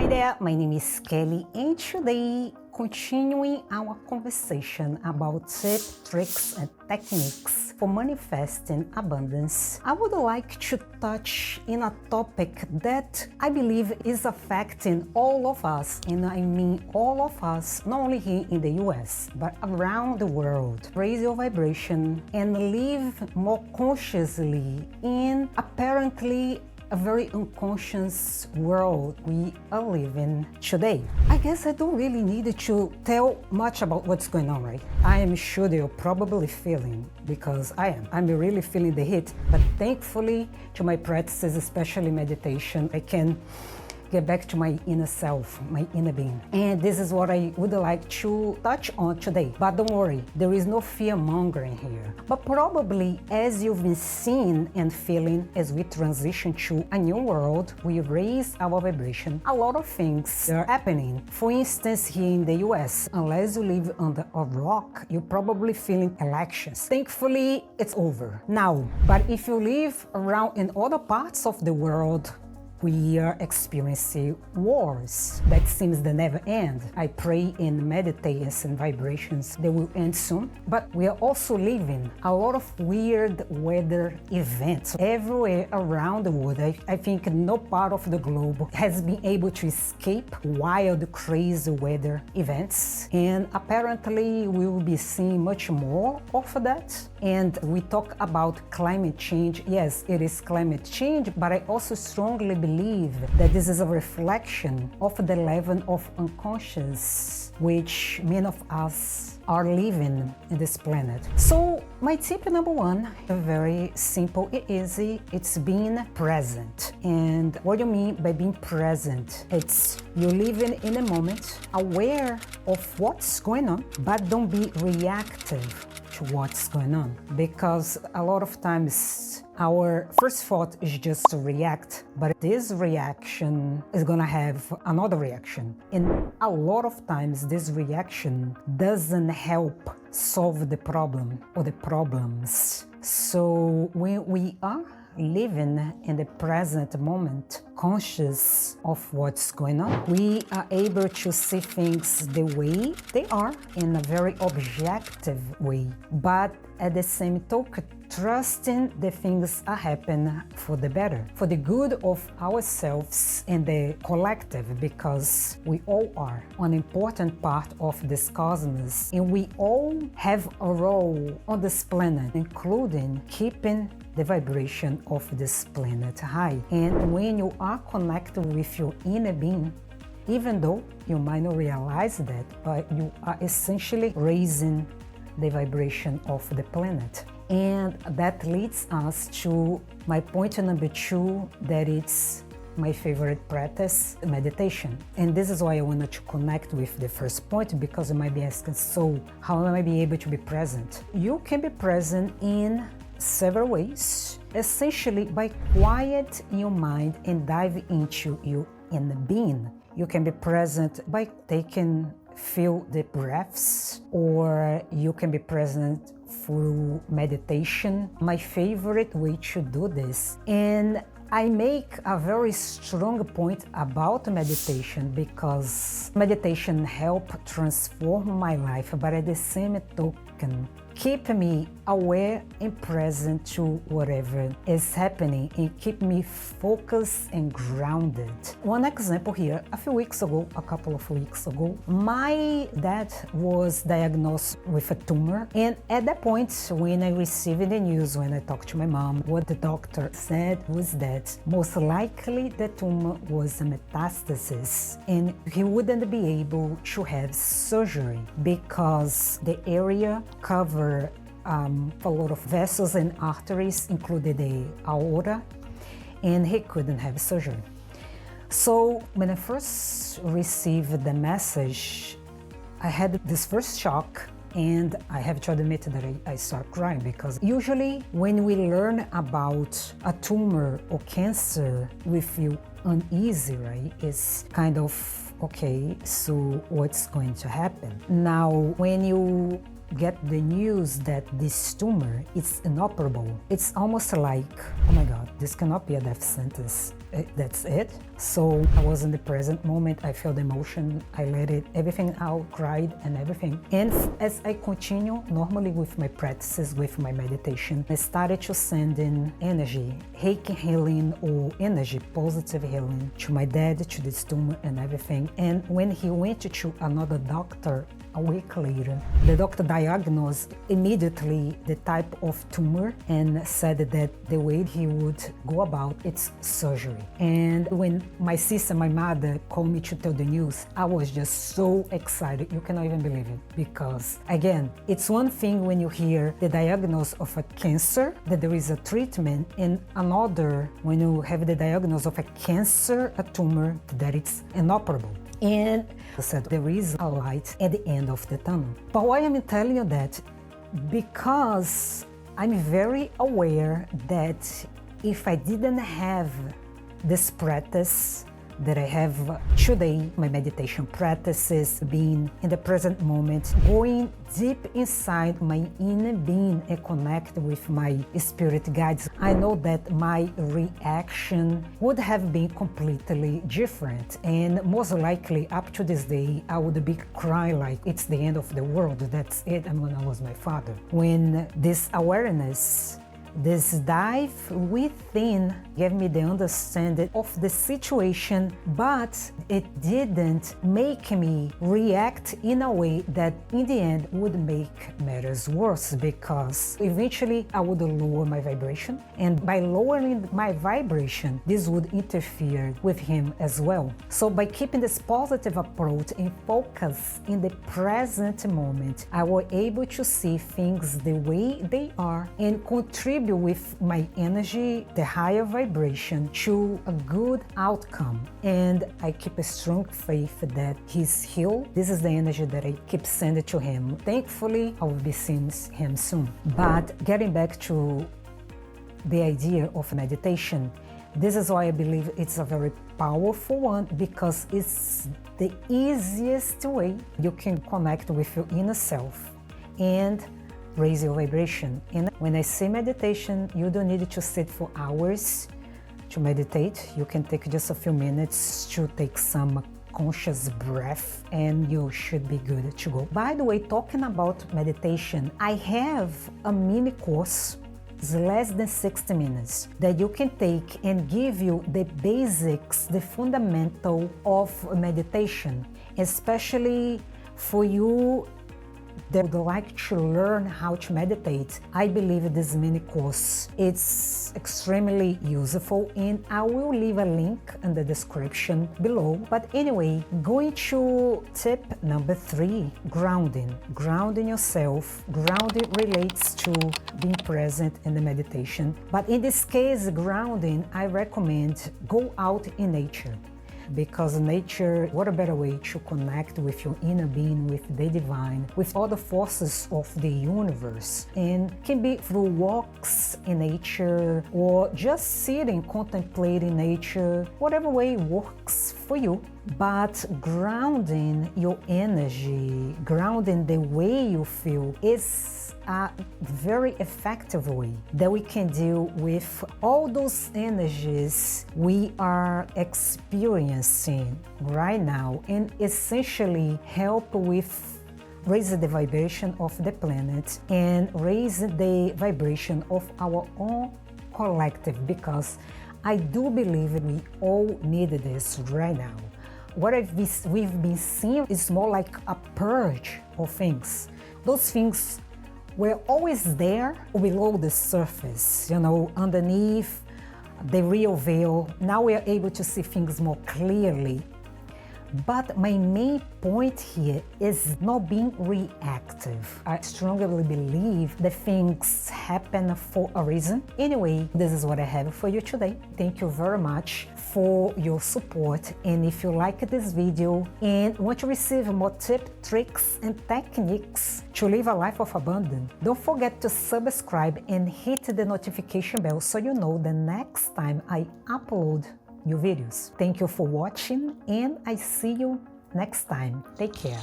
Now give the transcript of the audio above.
Hi there, my name is Kelly, and today, continuing our conversation about tips, tricks, and techniques for manifesting abundance, I would like to touch in a topic that I believe is affecting all of us, and I mean all of us, not only here in the US, but around the world. Raise your vibration and live more consciously in apparently a very unconscious world we are living today. I guess I don't really need to tell much about what's going on, right? I am sure you're probably feeling, because I am. I'm really feeling the heat, but thankfully to my practices, especially meditation, I can get back to my inner self, my inner being. And this is what I would like to touch on today. But don't worry, there is no fear-mongering here. But probably as you've been seeing and feeling as we transition to a new world, we raise our vibration. A lot of things are happening. For instance, here in the US, unless you live under a rock, you're probably feeling elections. Thankfully, it's over now. But if you live around in other parts of the world, we are experiencing wars that seems to never end. I pray and meditate and send vibrations they will end soon. But we are also living a lot of weird weather events everywhere around the world. I think no part of the globe has been able to escape wild, crazy weather events. And apparently we will be seeing much more of that. And we talk about climate change. Yes, it is climate change, but I also strongly believe that this is a reflection of the level of unconscious which many of us are living in this planet. So my tip number one, very simple and easy, it's being present. And what do you mean by being present? It's you living in a moment, aware of what's going on, but don't be reactive to what's going on, because a lot of times our first thought is just to react, but this reaction is gonna have another reaction. And a lot of times this reaction doesn't help solve the problem or the problems. So when we are living in the present moment, conscious of what's going on, we are able to see things the way they are in a very objective way, but at the same token, trusting the things are happening for the better, for the good of ourselves and the collective, because we all are an important part of this cosmos, and we all have a role on this planet, including keeping the vibration of this planet high. And when you are connected with your inner being, even though you might not realize that, but you are essentially raising the vibration of the planet. And that leads us to my point number two, that it's my favorite practice, meditation. And this is why I wanted to connect with the first point, because you might be asking, so how am I be able to be present? You can be present in several ways, essentially by quiet your mind and dive into your inner being. You can be present by feel the breaths, or you can be present through meditation. My favorite way to do this, and I make a very strong point about meditation, because meditation helps transform my life, but at the same token, keep me aware and present to whatever is happening and keep me focused and grounded. One example here, a couple of weeks ago, my dad was diagnosed with a tumor. And at that point, when I received the news, when I talked to my mom, what the doctor said was that most likely the tumor was a metastasis and he wouldn't be able to have surgery because the area covered a lot of vessels and arteries, including the aorta, and he couldn't have surgery. So when I first received the message, I had this first shock, and I have to admit that I start crying, because usually when we learn about a tumor or cancer, we feel uneasy, right? It's kind of, okay, so what's going to happen? Now, when you get the news that this tumor is inoperable, it's almost like, oh my God, this cannot be a death sentence. that's it. So I was in the present moment. I felt the emotion. I let it, everything out, cried and everything. And as I continue normally with my practices, with my meditation, I started to send in energy, Reiki healing or energy, positive healing to my dad, to this tumor and everything. And when he went to another doctor, a week later, the doctor diagnosed immediately the type of tumor and said that the way he would go about it's surgery. And when my sister, my mother called me to tell the news, I was just so excited. You cannot even believe it. Because again, it's one thing when you hear the diagnosis of a cancer, that there is a treatment, and another when you have the diagnosis of a cancer, a tumor, that it's inoperable. And I said, there is a light at the end of the tunnel. But why I'm telling you that? Because I'm very aware that if I didn't have this practice that I have today, my meditation practices, being in the present moment, going deep inside my inner being and connect with my spirit guides, I know that my reaction would have been completely different. And most likely up to this day, I would be crying like it's the end of the world. That's it, I'm gonna lose my father. When this awareness, this dive within gave me the understanding of the situation, but it didn't make me react in a way that in the end would make matters worse, because eventually I would lower my vibration, and by lowering my vibration, this would interfere with him as well. So by keeping this positive approach and focus in the present moment, I was able to see things the way they are and contribute with my energy, the higher vibration, to a good outcome. And I keep a strong faith that he's healed. This is the energy that I keep sending to him. Thankfully, I will be seeing him soon. But getting back to the idea of meditation, this is why I believe it's a very powerful one, because it's the easiest way you can connect with your inner self and raise your vibration. And when I say meditation, you don't need to sit for hours to meditate. You can take just a few minutes to take some conscious breath and you should be good to go. By the way, talking about meditation, I have a mini course. It's less than 60 minutes that you can take and give you the basics, the fundamental of meditation, especially for you that would like to learn how to meditate. I believe this mini course is extremely useful, and I will leave a link in the description below. But anyway, going to tip number 3, grounding. Grounding yourself. Grounding relates to being present in the meditation. But in this case, grounding, I recommend go out in nature. Because nature, what a better way to connect with your inner being, with the divine, with all the forces of the universe. And can be through walks in nature or just sitting, contemplating nature, whatever way works for you. But grounding your energy, grounding the way you feel is a very effective way that we can deal with all those energies we are experiencing right now, and essentially help with raising the vibration of the planet and raise the vibration of our own collective, because I do believe we all need this right now. What we've been seeing is more like a purge of things. Those things were always there below the surface, underneath the real veil. Now we are able to see things more clearly. But my main point here is not being reactive. I strongly believe that things happen for a reason. Anyway, this is what I have for you today. Thank you very much for your support. And if you like this video and want to receive more tips, tricks, and techniques to live a life of abundance, don't forget to subscribe and hit the notification bell so you know the next time I upload new videos. Thank you for watching, and I see you next time. Take care.